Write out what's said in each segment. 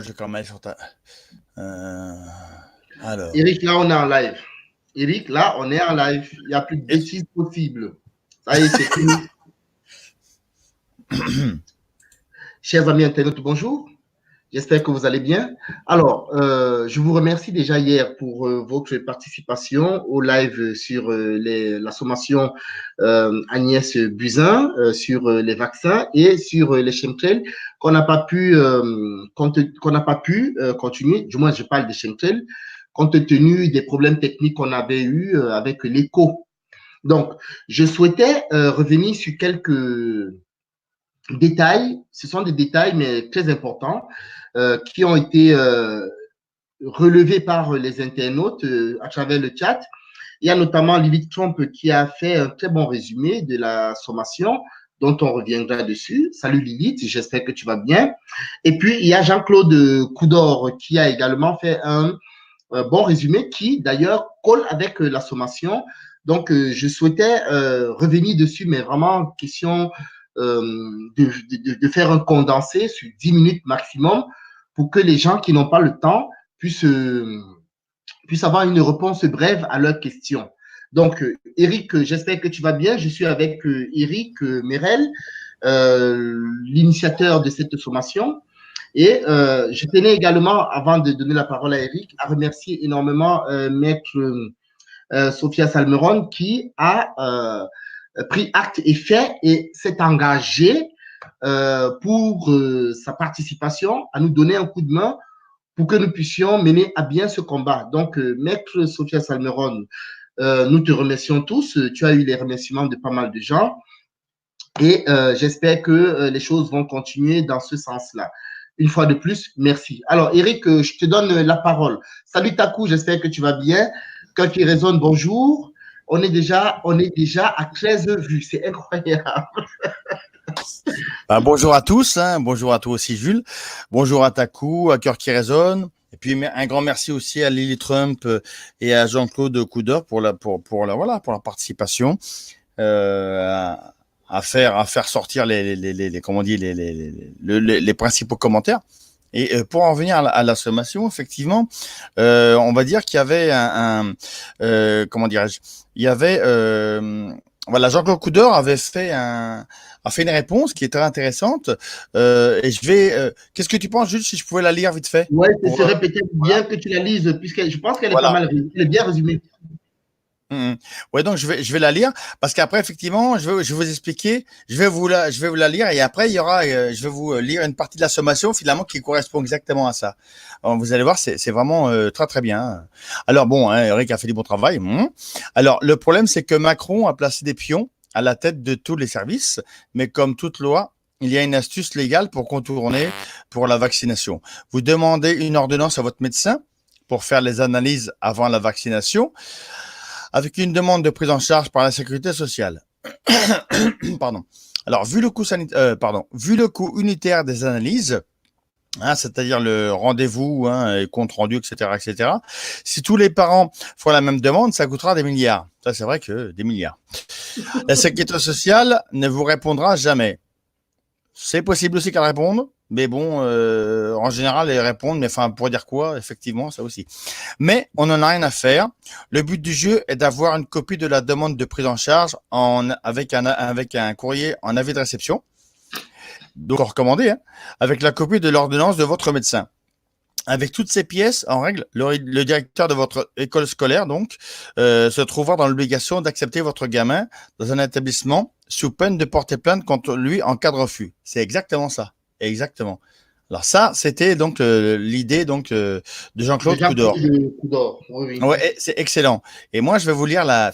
Je vais quand même sur ta. Alors. Eric, là, on est en live. Eric, là, on est en live. Il n'y a plus de bêtises possibles. Ça y est, c'est fini. Chers amis internautes, bonjour. J'espère que vous allez bien. Alors, je vous remercie déjà hier pour votre participation au live sur la sommation Agnès Buzyn sur les vaccins et sur les chemtrails qu'on n'a pas pu, continuer. Du moins, je parle des chemtrails compte tenu des problèmes techniques qu'on avait eus avec l'écho. Donc, je souhaitais revenir sur quelques détails. Ce sont des détails, mais très importants, qui ont été relevés par les internautes à travers le chat. Il y a notamment Lilith Trump qui a fait un très bon résumé de la sommation dont on reviendra dessus. Salut Lilith, j'espère que tu vas bien. Et puis, il y a Jean-Claude Coudor qui a également fait un bon résumé qui, d'ailleurs, colle avec la sommation. Donc, je souhaitais revenir dessus, mais vraiment, question de faire un condensé sur 10 minutes maximum pour que les gens qui n'ont pas le temps puissent avoir une réponse brève à leurs questions. Donc, Eric, j'espère que tu vas bien. Je suis avec Eric Merel, l'initiateur de cette sommation. Et je tenais également, avant de donner la parole à Eric, à remercier énormément Maître Sophia Salmeron qui a pris acte et fait et s'est engagée pour sa participation à nous donner un coup de main pour que nous puissions mener à bien ce combat. Donc, Maître Sophia Salmeron, nous te remercions tous. Tu as eu les remerciements de pas mal de gens et j'espère que les choses vont continuer dans ce sens-là. Une fois de plus, merci. Alors, Eric, je te donne la parole. Salut Takou, j'espère que tu vas bien. Quand tu résonnes, bonjour. On est déjà à 13 vues. C'est incroyable. Bonjour à tous. Bonjour à toi aussi, Jules. Bonjour à Takou, à Cœur qui résonne. Et puis, un grand merci aussi à Lily Trump et à Jean-Claude Coudor pour la participation. À faire sortir les principaux commentaires. Et pour en venir à la sommation, effectivement, on va dire qu'il y avait Jean-Claude Coudor avait fait une réponse qui est très intéressante. Et qu'est-ce que tu penses, Jules, si je pouvais la lire vite fait? Oui, ce serait peut-être bien que tu la lises, puisque je pense qu'elle est pas mal, elle est bien résumée. Ouais, donc je vais la lire parce qu'après effectivement je vais vous expliquer, je vais vous la lire et après il y aura je vais vous lire une partie de la sommation finalement qui correspond exactement à ça. Alors, vous allez voir, c'est vraiment très très bien. Alors bon, Eric a fait du bon travail. Alors le problème c'est que Macron a placé des pions à la tête de tous les services, mais comme toute loi, il y a une astuce légale pour contourner pour la vaccination. Vous demandez une ordonnance à votre médecin pour faire les analyses avant la vaccination, avec une demande de prise en charge par la sécurité sociale. Pardon. Alors, vu le coût unitaire des analyses, c'est-à-dire le rendez-vous, et compte rendu, etc., si tous les parents font la même demande, ça coûtera des milliards. Ça, c'est vrai que des milliards. La sécurité sociale ne vous répondra jamais. C'est possible aussi qu'elle réponde, mais bon, en général, elles répondent, mais enfin, pour dire quoi, effectivement, ça aussi. Mais on n'en a rien à faire. Le but du jeu est d'avoir une copie de la demande de prise en charge avec un courrier en avis de réception, donc recommandé, avec la copie de l'ordonnance de votre médecin. Avec toutes ces pièces en règle, le directeur de votre école scolaire donc se trouvera dans l'obligation d'accepter votre gamin dans un établissement sous peine de porter plainte contre lui en cas de refus. C'est exactement ça. Exactement. Alors ça, c'était donc l'idée donc de Jean-Claude Coudor. Oui. Ouais, c'est excellent. Et moi, je vais vous lire la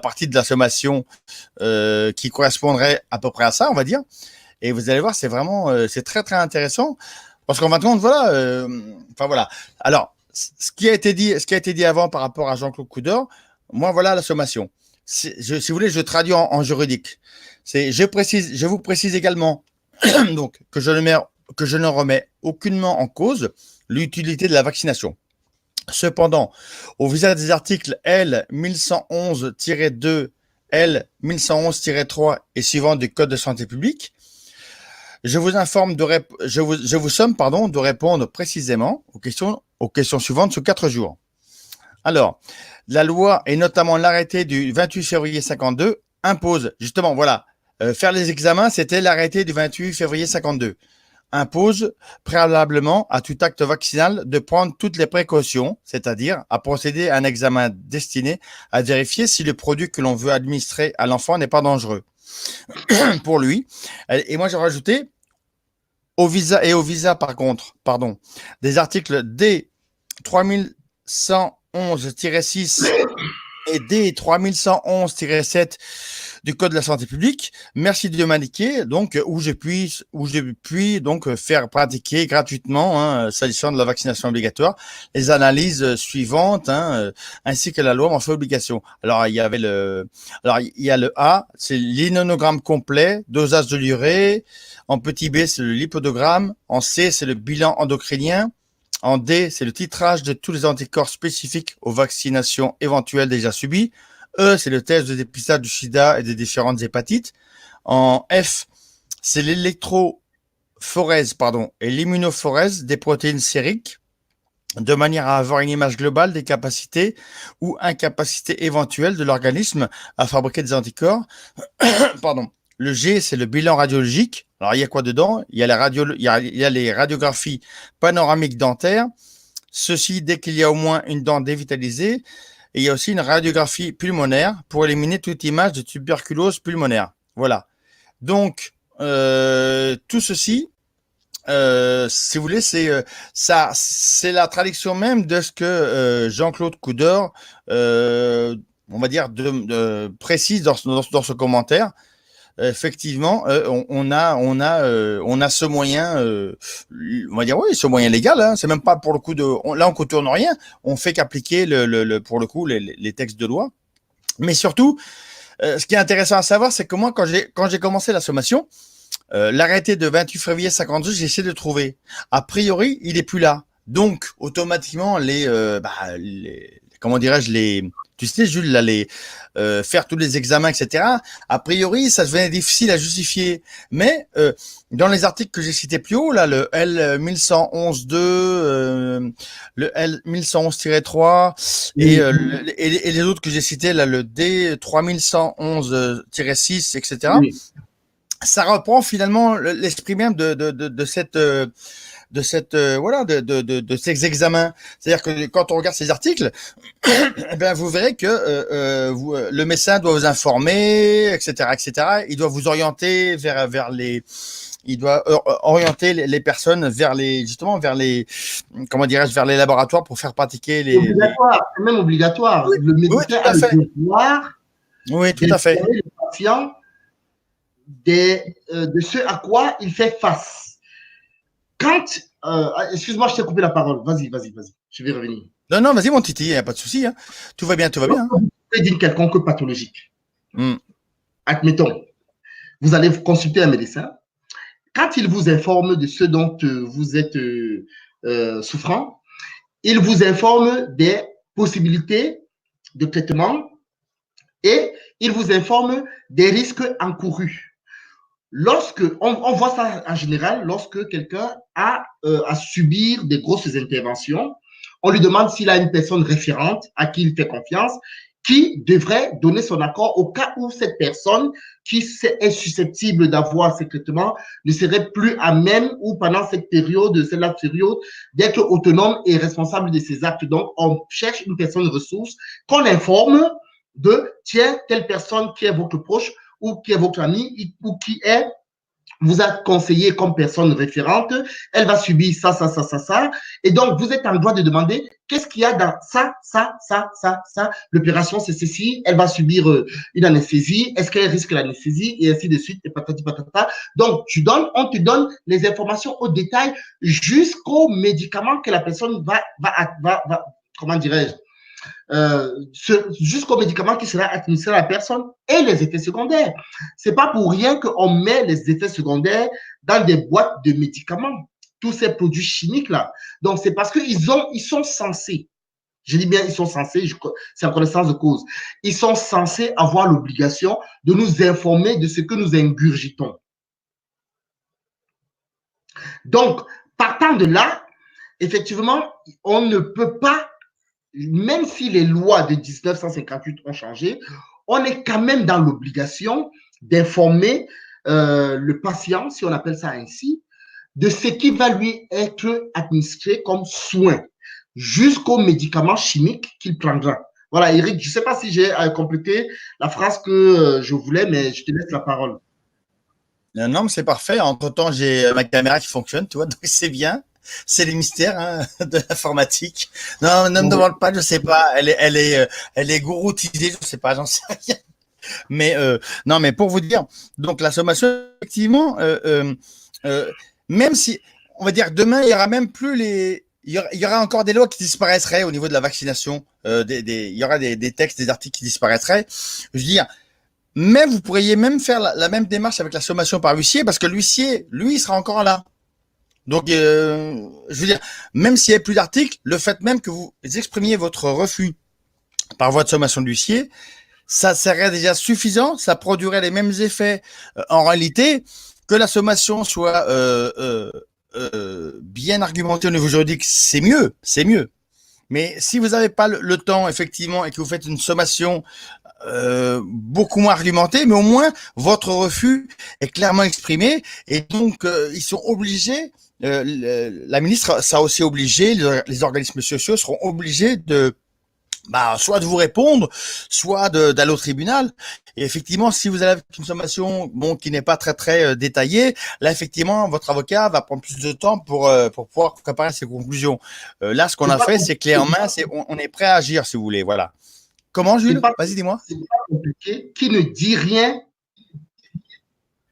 partie de la sommation qui correspondrait à peu près à ça, on va dire. Et vous allez voir, c'est vraiment, c'est très très intéressant parce qu'en fin de compte, voilà. Alors, ce qui a été dit avant par rapport à Jean-Claude Coudor, moi voilà la sommation. Si vous voulez, je traduis en juridique. Je vous précise également donc que je ne remets aucunement en cause l'utilité de la vaccination. Cependant, au visage des articles L 1111-2, L 1111-3 et suivant du Code de santé publique, je vous informe je vous somme, pardon, de répondre précisément aux questions suivantes sous 4 jours. Alors, la loi et notamment l'arrêté du 28 février 52 impose, justement, voilà, faire les examens, c'était l'arrêté du 28 février 52, impose préalablement à tout acte vaccinal de prendre toutes les précautions, c'est-à-dire à procéder à un examen destiné à vérifier si le produit que l'on veut administrer à l'enfant n'est pas dangereux pour lui. Et moi, j'ai rajouté au visa, par contre, pardon, des articles D 3111-6 et D 3111-7 du Code de la santé publique. Merci de m'indiquer donc où je puis donc faire pratiquer gratuitement, hein, s'agissant de la vaccination obligatoire, les analyses suivantes, hein, ainsi que la loi m'en fait obligation. Alors il y a le A, c'est l'immunogramme complet, dosage de l'urée. En petit B, c'est le lipodogramme. En C, c'est le bilan endocrinien. En D, c'est le titrage de tous les anticorps spécifiques aux vaccinations éventuelles déjà subies. E, c'est le test de dépistage du sida et des différentes hépatites. En F, c'est l'électrophorèse, et l'immunophorèse des protéines sériques, de manière à avoir une image globale des capacités ou incapacités éventuelles de l'organisme à fabriquer des anticorps. Pardon. Le G, c'est le bilan radiologique. Alors, il y a quoi dedans? Il y a les radiographies panoramiques dentaires. Ceci dès qu'il y a au moins une dent dévitalisée. Et il y a aussi une radiographie pulmonaire pour éliminer toute image de tuberculose pulmonaire. Voilà. Donc, tout ceci, si vous voulez, c'est la traduction même de ce que Jean-Claude Coudert, on va dire, précise dans ce commentaire. Effectivement, on a ce moyen, on va dire oui, ce moyen légal. Hein, c'est même pas pour le coup là on contourne rien. On fait qu'appliquer pour le coup les textes de loi. Mais surtout, ce qui est intéressant à savoir, c'est que moi quand j'ai commencé la sommation, l'arrêté de 28 février 52, j'ai essayé de le trouver. A priori, il est plus là. Donc automatiquement comment dirais-je tu sais, Jules, là, faire tous les examens, etc. A priori, ça devenait difficile à justifier. Mais dans les articles que j'ai cités plus haut, là, le L 1111-2, le L 1111-3 et les autres que j'ai cités, là, le D 3111-6, etc. Oui. Ça reprend finalement l'esprit même de ces examens. C'est-à-dire que quand on regarde ces articles, eh bien, vous verrez que le médecin doit vous informer, etc., etc. Il doit vous orienter il doit orienter les personnes vers les laboratoires pour faire pratiquer les. C'est même obligatoire. Oui, le médecin a le devoir. Oui, tout à fait. Le patient de ce à quoi il fait face. Quand, excuse-moi, je t'ai coupé la parole. Vas-y. Je vais revenir. Non, vas-y, mon titi, il n'y a pas de souci. Hein. Tout va bien. Vous avez d'une quelconque pathologique. Admettons, vous allez consulter un médecin. Quand il vous informe de ce dont vous êtes souffrant, il vous informe des possibilités de traitement et il vous informe des risques encourus. On voit ça en général, lorsque quelqu'un a à subir des grosses interventions, on lui demande s'il a une personne référente à qui il fait confiance, qui devrait donner son accord au cas où cette personne qui est susceptible d'avoir ces traitements ne serait plus à même ou pendant cette période d'être autonome et responsable de ses actes. Donc, on cherche une personne ressource qu'on informe de, tiens, telle personne qui est votre proche ou qui est votre ami ou qui vous a conseillé comme personne référente, elle va subir ça. Et donc, vous êtes en droit de demander qu'est-ce qu'il y a dans ça. L'opération, c'est ceci. Elle va subir une anesthésie. Est-ce qu'elle risque l'anesthésie? Et ainsi de suite. Et patati patata. Donc, on te donne les informations au détail jusqu'au médicament que la personne va comment dirais-je, jusqu'au médicament qui sera administré à la personne et les effets secondaires. C'est pas pour rien qu'on met les effets secondaires dans des boîtes de médicaments, tous ces produits chimiques là. Donc c'est parce qu'ils sont censés, je dis bien ils sont censés, c'est en connaissance de cause, ils sont censés avoir l'obligation de nous informer de ce que nous ingurgitons. Donc, partant de là, effectivement, on ne peut pas, même si les lois de 1958 ont changé, on est quand même dans l'obligation d'informer le patient, si on appelle ça ainsi, de ce qui va lui être administré comme soin, jusqu'aux médicaments chimiques qu'il prendra. Voilà, Eric, je ne sais pas si j'ai complété la phrase que je voulais, mais je te laisse la parole. Non, mais c'est parfait. Entre-temps, j'ai ma caméra qui fonctionne, tu vois, donc c'est bien. C'est les mystères hein, de l'informatique. Non, ne me Oui. demande pas, je sais pas. Elle est gouroutisée, je sais pas, j'en sais rien. Mais non, mais pour vous dire, donc la sommation, effectivement, euh, même si, on va dire, demain, il y aura même plus les, il y aura encore des lois qui disparaîtraient au niveau de la vaccination. Il y aura des textes, des articles qui disparaîtraient. Je veux dire, mais vous pourriez même faire la même démarche avec la sommation par huissier, parce que l'huissier, lui, il sera encore là. Donc, je veux dire, même s'il n'y a plus d'articles, le fait même que vous exprimiez votre refus par voie de sommation de l'huissier, ça serait déjà suffisant, ça produirait les mêmes effets en réalité que la sommation soit bien argumentée au niveau juridique, c'est mieux, c'est mieux. Mais si vous n'avez pas le temps, effectivement, et que vous faites une sommation beaucoup moins argumentée, mais au moins votre refus est clairement exprimé, et donc ils sont obligés, la ministre, ça a aussi obligé, les organismes sociaux seront obligés de soit de vous répondre, soit d'aller au tribunal. Et effectivement, si vous avez avec une sommation qui n'est pas très détaillée, là effectivement, votre avocat va prendre plus de temps pour pouvoir préparer ses conclusions. Là, ce qu'on C'est a pas, fait, c'est clé en main, on est prêt à agir si vous voulez. Voilà. Comment, c'est Jules? pas, Vas-y, dis-moi. c'est pas compliqué. Qui ne dit rien,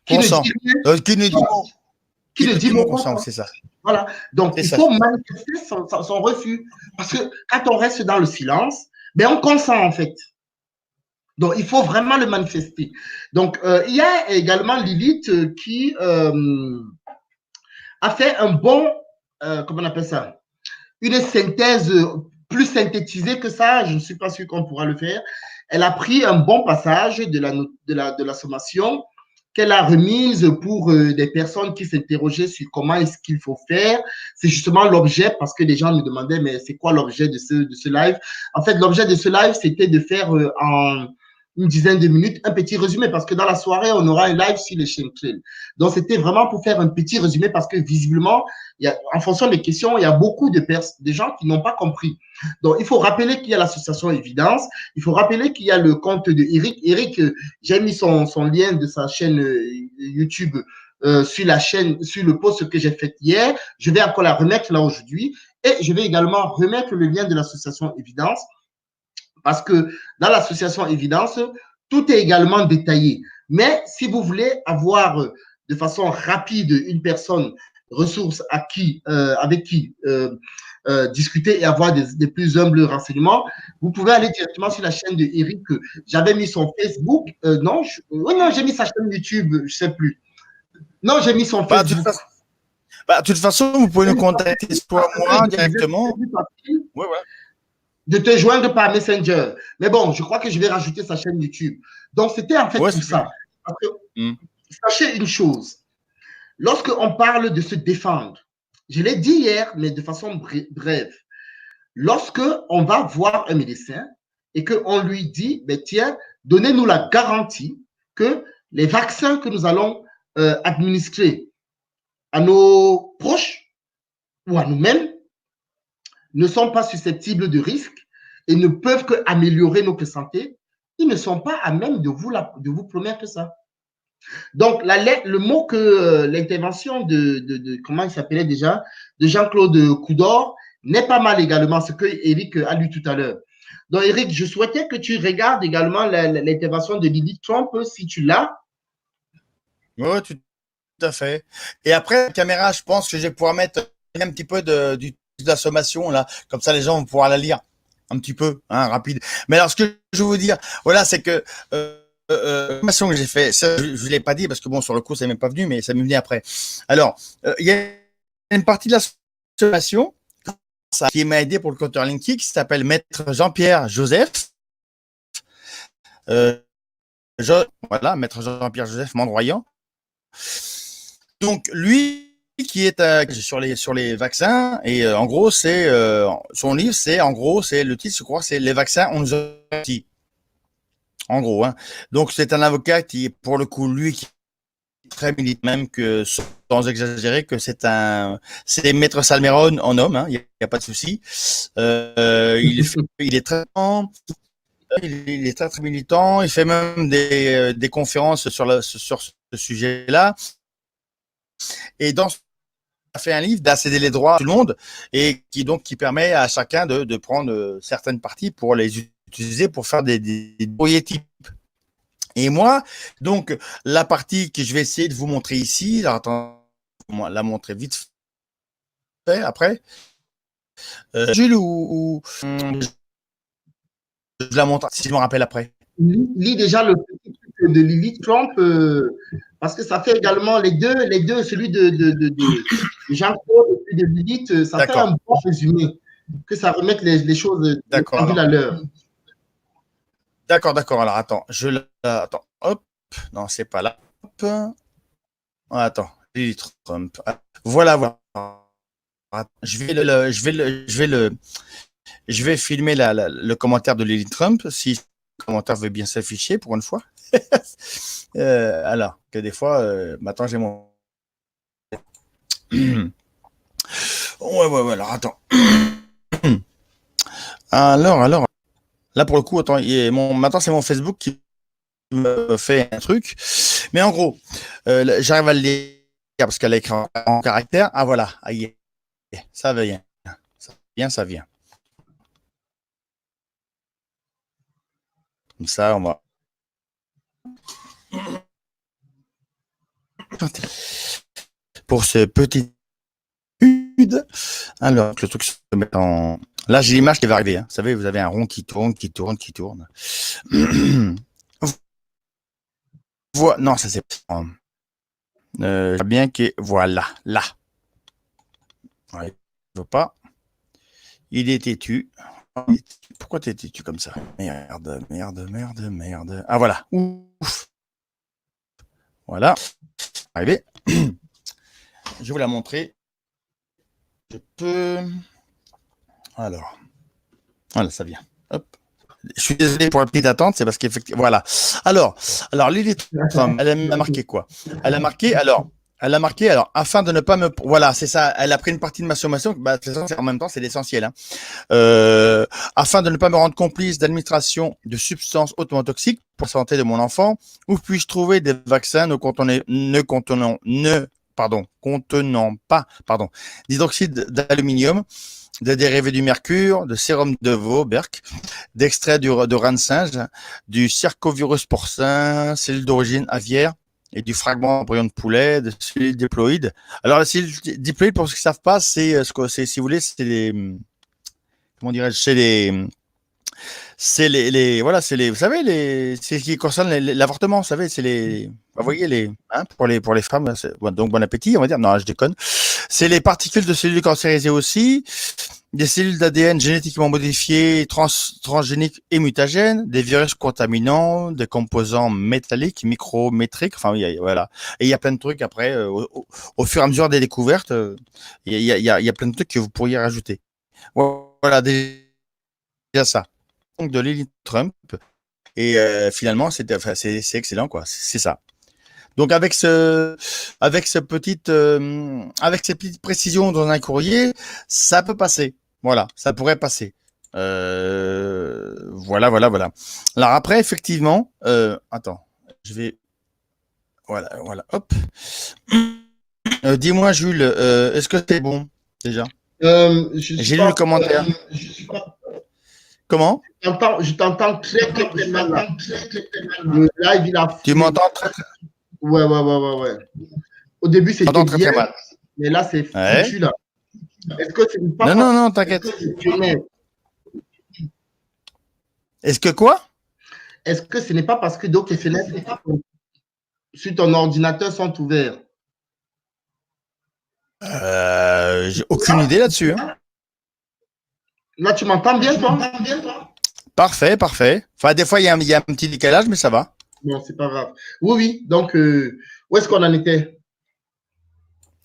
qui ne dit Consent. rien, Qui nous dit voilà, mot? qui Qui ne nous dit dit mot mot consent, consent. c'est ça. Voilà. Donc, C'est il ça. faut manifester son refus. Parce que quand on reste dans le silence, ben on consent en fait. Donc, il faut vraiment le manifester. Donc, il y a également Lilith qui a fait un bon, comment on appelle ça, une synthèse plus synthétisée que ça. Je ne suis pas sûr qu'on pourra le faire. Elle a pris un bon passage de la sommation qu'elle a remise pour des personnes qui s'interrogeaient sur comment est-ce qu'il faut faire. C'est justement l'objet, parce que les gens me demandaient, mais c'est quoi l'objet de ce live? En fait, l'objet de ce live, c'était de faire en une dizaine de minutes un petit résumé, parce que dans la soirée, on aura un live sur les chaînes clés. Donc, c'était vraiment pour faire un petit résumé, parce que visiblement, en fonction des questions, il y a beaucoup de gens qui n'ont pas compris. Donc, il faut rappeler qu'il y a l'association Évidence, il faut rappeler qu'il y a le compte de Eric. Eric, j'ai mis son lien de sa chaîne YouTube sur la chaîne, sur le post que j'ai fait hier. Je vais encore la remettre là aujourd'hui. Et je vais également remettre le lien de l'association Évidence, parce que dans l'association Évidence, tout est également détaillé. Mais si vous voulez avoir de façon rapide une personne ressource avec qui discuter et avoir des plus humbles renseignements, vous pouvez aller directement sur la chaîne de Eric. J'avais mis son Facebook. Oui, non, j'ai mis sa chaîne YouTube, je ne sais plus. Non, j'ai mis son Bah, Facebook. de toute façon, vous pouvez nous contacter soit moi directement. Ouais, ouais. De te joindre par Messenger. Mais bon, je crois que je vais rajouter sa chaîne YouTube. Donc, c'était en fait Ouais, pour c'est bien. ça. Parce que, sachez une chose, lorsqu'on parle de se défendre, je l'ai dit hier, mais de façon brève, lorsque on va voir un médecin et qu'on lui dit, ben, tiens, donnez-nous la garantie que les vaccins que nous allons administrer à nos proches ou à nous-mêmes ne sont pas susceptibles de risques et ne peuvent qu'améliorer notre santé, ils ne sont pas à même de vous promettre ça. Donc, le mot que l'intervention comment il s'appelait déjà, de Jean-Claude Coudor, n'est pas mal également, ce que Eric a lu tout à l'heure. Donc, Eric, je souhaitais que tu regardes également l'intervention de Lily Trump, si tu l'as. Ouais, tout à fait. Et après, la caméra, je pense que je vais pouvoir mettre un petit peu de la sommation, là. Comme ça, les gens vont pouvoir la lire un petit peu, hein, rapide. Mais alors, ce que je veux vous dire, voilà, c'est que la sommation que j'ai fait, ça, je ne l'ai pas dit parce que bon, sur le coup, ça m'est pas venu, mais ça m'est venu après. Alors, il y a une partie de la sommation qui m'a aidé pour le compteur Linky qui s'appelle Maître Jean-Pierre Joseph. Euh, voilà, Maître Jean-Pierre Joseph Mandroyant. Donc, lui, qui est sur les vaccins et en gros c'est son livre c'est en gros c'est le titre je crois c'est les vaccins on nous a dit en gros hein. Donc c'est un avocat qui pour le coup lui qui est très militant même que sans exagérer que c'est Maître Salmeron en homme hein, il y a pas de souci il est très il est très très militant il fait même des conférences sur ce sujet là et dans a fait un livre d'accéder les droits à tout le monde et qui permet à chacun de prendre certaines parties pour les utiliser pour faire des courriers types. Et moi, donc, la partie que je vais essayer de vous montrer ici, alors attends, la montrer vite fait après. Jules je la montre si je me rappelle après. Lis déjà le petit truc de Lily Trump, parce que ça fait également les deux celui de Jean-Claude et de Lilith, ça fait un bon résumé, que ça remette les choses à l'heure. D'accord. Alors attends, attends, hop, non c'est pas là. Hop. Attends, Lily Trump. Voilà. Je vais filmer le commentaire de Lily Trump si le commentaire veut bien s'afficher pour une fois. Alors que des fois, maintenant j'ai mon. Ouais. Alors attends. Alors. Là pour le coup, attends, maintenant c'est mon Facebook qui me fait un truc. Mais en gros, j'arrive à le lire parce qu'elle a écrit en caractère. Ah voilà, ça vient. Ça vient. Comme ça, on va. Pour ce petit. Alors, le truc se met en. Là, j'ai l'image qui va arriver. Hein. Vous savez, vous avez un rond qui tourne. Non, ça c'est bien que voilà, là. Ouais, je veux pas. Il est têtu. Pourquoi t'es têtu comme ça? Merde. Ah voilà. Ouf. Voilà. Arrivé. Je vais vous la montrer. Je peux. Alors. Voilà, ça vient. Hop. Je suis désolé pour la petite attente, c'est parce qu'effectivement. Voilà. Alors Lily Trump, elle a marqué quoi? Elle a marqué, afin de ne pas me. Voilà, c'est ça. Elle a pris une partie de ma sommation. Bah, en même temps, c'est l'essentiel. Hein. Afin de ne pas me rendre complice d'administration de substances hautement toxiques pour la santé de mon enfant, où puis-je trouver des vaccins ne contenant pas d'hydroxyde d'aluminium, de dérivés du mercure, de sérum de veau, Berk, d'extrait de rein de singe, du cercovirus porcin, cellules d'origine aviaire et du fragment embryon de poulet, de cellules diploïdes. Alors, les cellules diploïdes, pour ceux qui ne savent pas, c'est ce que c'est, si vous voulez, c'est les, comment dirais-je, voilà, vous savez, c'est ce qui concerne l'avortement, vous savez, vous voyez, hein, pour les femmes, donc bon appétit, on va dire, non, je déconne. C'est les particules de cellules cancérisées aussi, des cellules d'ADN génétiquement modifiées, transgéniques et mutagènes, des virus contaminants, des composants métalliques, micrométriques, enfin, voilà. Et il y a plein de trucs après, au fur et à mesure des découvertes, il y a plein de trucs que vous pourriez rajouter. Voilà, déjà ça. Donc de Lily Trump et finalement c'est excellent quoi, c'est ça. Donc avec ces petites précisions dans un courrier, ça peut passer. Voilà, ça pourrait passer. Voilà. Alors après effectivement, attends, je vais voilà, hop. Dis-moi Jules, est-ce que c'est bon déjà? J'ai lu le commentaire. Comment? Je t'entends très mal là. Le live, il a. Tu m'entends très. Ouais. Au début, c'était bien, très mal. Mais là, c'est foutu là. Est-ce que c'est pas. Non, t'inquiète. Est-ce que quoi? Est-ce que ce n'est pas parce que d'autres fenêtres sur ton ordinateur sont ouverts? J'ai aucune idée là-dessus. Hein. Là, tu m'entends bien, toi? Parfait. Enfin, des fois, il y a un petit décalage, mais ça va. Non, c'est pas grave. Oui. Donc, où est-ce qu'on en était?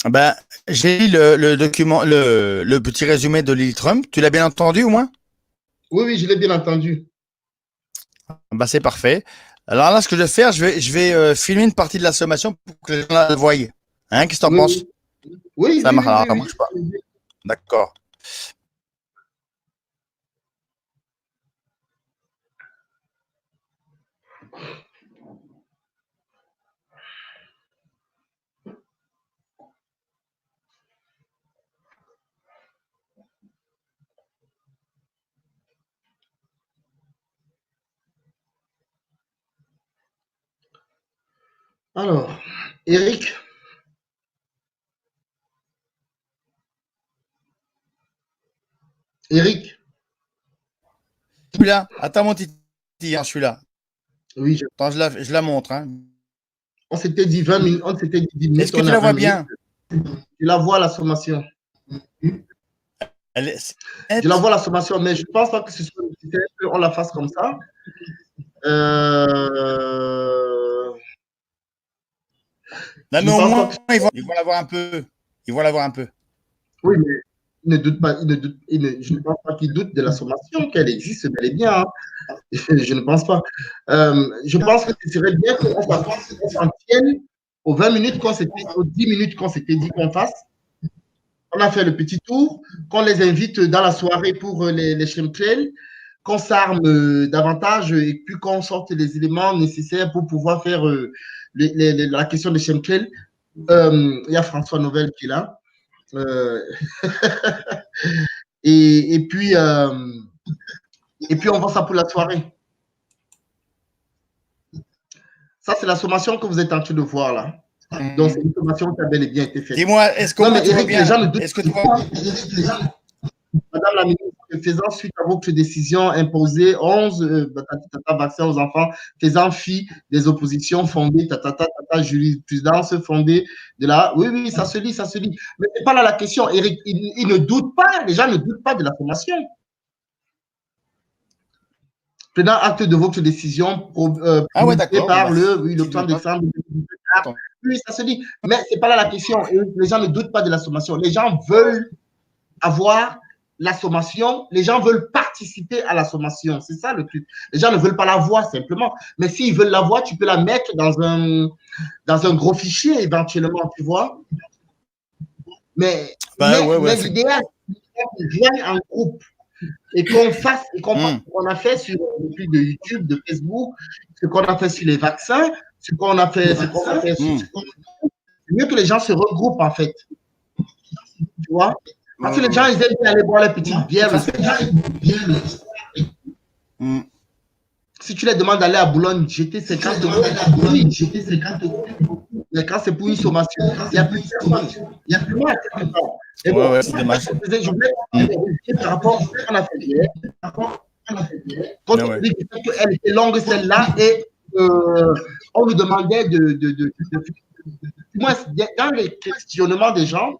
Ben, j'ai lu le document, le petit résumé de Lily Trump. Tu l'as bien entendu au moins? Oui, oui, je l'ai bien entendu. Ben, c'est parfait. Alors là, ce que je vais faire, je vais filmer une partie de la sommation pour que les gens la voient. Hein, qu'est-ce que t'en Oui, penses? oui, oui, Ça oui, marche. oui, Alors, oui, ça oui. marche pas. D'accord. Alors, Eric, Eric, Je suis là. Attends mon titi, hein, je suis là. oui, Attends, je la montre. Hein. on s'était dit 20 minutes, on s'était dit 10 minutes, Est-ce que on tu est à la 20 vois minutes. bien? Je la vois la sommation. C'est Je la net. vois la sommation, mais je ne pense pas que ce soit nécessaire qu'on la fasse comme ça. Euh, Non, je mais ne au pense pas que. moins, ils vont la voir un peu. Ils vont la voir un peu. Oui, mais il ne doute pas, je ne pense pas qu'il doute de la sommation, qu'elle existe bel et bien. Hein. Je ne pense pas. Je pense que ce serait bien qu'on s'en tienne aux 20 minutes aux 10 minutes qu'on s'était dit qu'on fasse. On a fait le petit tour, qu'on les invite dans la soirée pour les chemtrails, qu'on s'arme davantage et puis qu'on sorte les éléments nécessaires pour pouvoir faire la question des chemtrails. Il y a François Novel qui est là. Euh, et, et, puis, euh, et puis, on voit ça pour la soirée. Ça, c'est la sommation que vous êtes en train de voir là. Donc, c'est une sommation qui a bel et bien été faite. Dis-moi, est-ce qu'au Non, moins mais tu vois Eric, les gens bien? ne doutent Est-ce que tu vois? pas. Madame la ministre, faisant suite à votre décision imposée 11 vaccins aux enfants, faisant fi des oppositions fondées, jurisprudence fondée de la. Oui, oui, ça se lit, ça se lit. Mais ce n'est pas là la question, Eric. Il ne doute pas, les gens ne doutent pas de la formation. Prenant acte de votre décision Ah ouais, promulguée d'accord. Bon, par bah, le s'ils 30 doutent pas, décembre 2024. tant Oui, ça se dit. Mais ce n'est pas là la question. Les gens ne doutent pas de la sommation. Les gens veulent avoir la sommation. Les gens veulent participer à la sommation. C'est ça le truc. Les gens ne veulent pas la voir simplement. Mais s'ils veulent la voir, tu peux la mettre dans un gros fichier éventuellement, tu vois. Mais, bah, mais, ouais, ouais, mais l'idéal, c'est qu'on vienne en groupe et qu'on fasse, et qu'on fasse Hum, ce qu'on a fait sur les trucs de YouTube, de Facebook, ce qu'on a fait sur les vaccins, ce qu'on a fait, sur. hum. C'est mieux que les gens se regroupent, en fait. Tu vois? Parce que les gens, Ouais. ils aiment bien aller boire les petites bières. Hum. Si tu les demandes d'aller à Boulogne, jeter 50 euros, oui, jeter 50 euros. Mais quand c'est pour une sommation, il n'y a plus de personne. Il y a plus de quelque part. Et Ouais, bon, ouais, c'est dommage. je voulais Hum. par rapport à ce qu'on a fait hier, quand Ouais, on ouais. dit qu'elle était longue celle-là, et on nous demandait du moins, dans les questionnements des gens,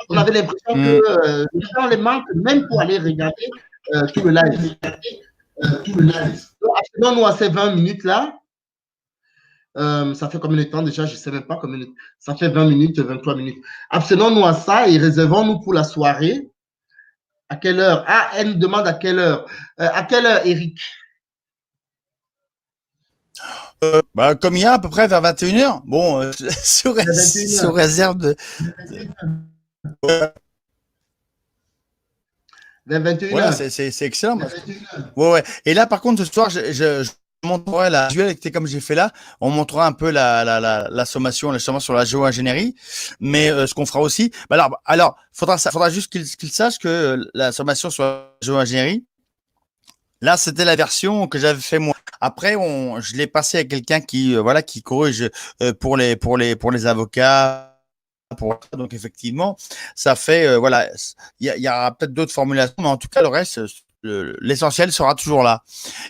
on avait l'impression que Hum. les gens les manquent même pour aller regarder tout le live. Donc, nous à ces 20 minutes-là, ça fait combien de temps déjà? Je ne sais même pas combien de temps. Ça fait 20 minutes, 23 minutes. Abstenons-nous à ça et réservons-nous pour la soirée. À quelle heure? Ah, elle nous demande à quelle heure, Eric? Bah, comme il y a à peu près vers 21h. Bon, À sous 21h. réserve de. Vers Voilà, 21h. c'est excellent. Ouais, ouais. Et là, par contre, ce soir, je montrerai la visualité comme j'ai fait là. On montrera un peu la sommation, justement sur la géo-ingénierie. Mais ce qu'on fera aussi, bah alors, faudra juste qu'il sache que la sommation sur la géo-ingénierie, là, c'était la version que j'avais fait moi. Après, je l'ai passé à quelqu'un qui, voilà, qui corrige pour les avocats. Donc effectivement, ça fait voilà, il y aura peut-être d'autres formulations, mais en tout cas le reste, l'essentiel sera toujours là.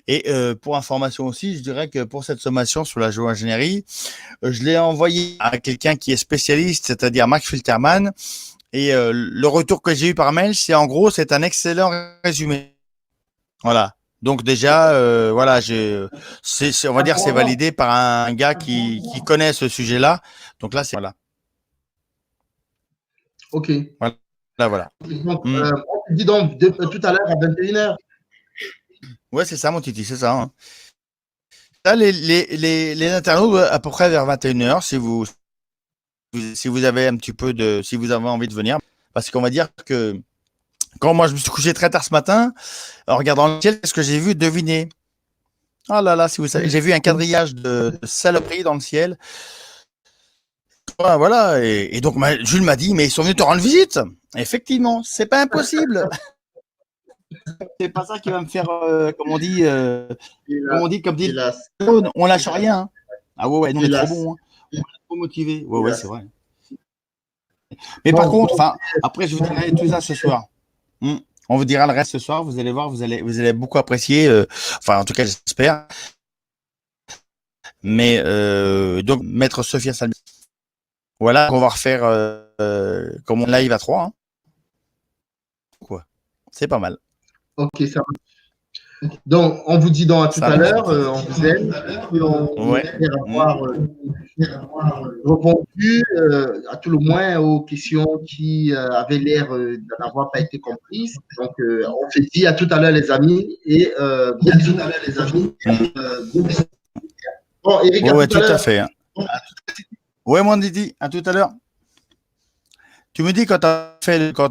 Et pour information aussi, je dirais que pour cette sommation sur la géo-ingénierie, je l'ai envoyé à quelqu'un qui est spécialiste, c'est-à-dire Marc Filterman. Et le retour que j'ai eu par mail, c'est en gros, c'est un excellent résumé. Voilà. Donc déjà, voilà, on va dire, c'est validé par un gars qui connaît ce sujet-là. Donc là, c'est voilà. Ok. Voilà. Donc, on se dit donc tout à l'heure à 21h. Ouais, c'est ça, mon Titi, c'est ça. Hein. Là, les internautes, à peu près vers 21h, si vous avez un petit peu si vous avez envie de venir. Parce qu'on va dire que quand moi je me suis couché très tard ce matin, en regardant le ciel, qu'est-ce que j'ai vu? Devinez. Oh là là, si vous savez, j'ai vu un quadrillage de saloperies dans le ciel. Voilà. Et donc, Jules m'a dit, mais ils sont venus te rendre visite. Effectivement, c'est pas impossible. C'est pas ça qui va me faire, comme dit, on lâche rien. Hein. Ah ouais, nous on est trop bons. Hein. On est trop motivés. Ouais, c'est vrai. Mais par contre, après, je vous dirai tout ça ce soir. On vous dira le reste ce soir. Vous allez voir, vous allez beaucoup apprécier. En tout cas, j'espère. Mais donc, Maître Sophia Salmi. Voilà, on va refaire comme on live à 3. Hein. Quoi. C'est pas mal. Ok, ça va. Donc, on vous dit donc à tout à l'heure, on vous aime, et on espère avoir répondu à tout le moins aux questions qui avaient l'air n'avoir pas été comprises. Donc, on se dit à tout à l'heure, les amis, et gros bisous. Bon, Eric, ouais, tout à fait. Hein. Ouais, mon Didi, à tout à l'heure. Tu me dis quand tu as fait, quand tu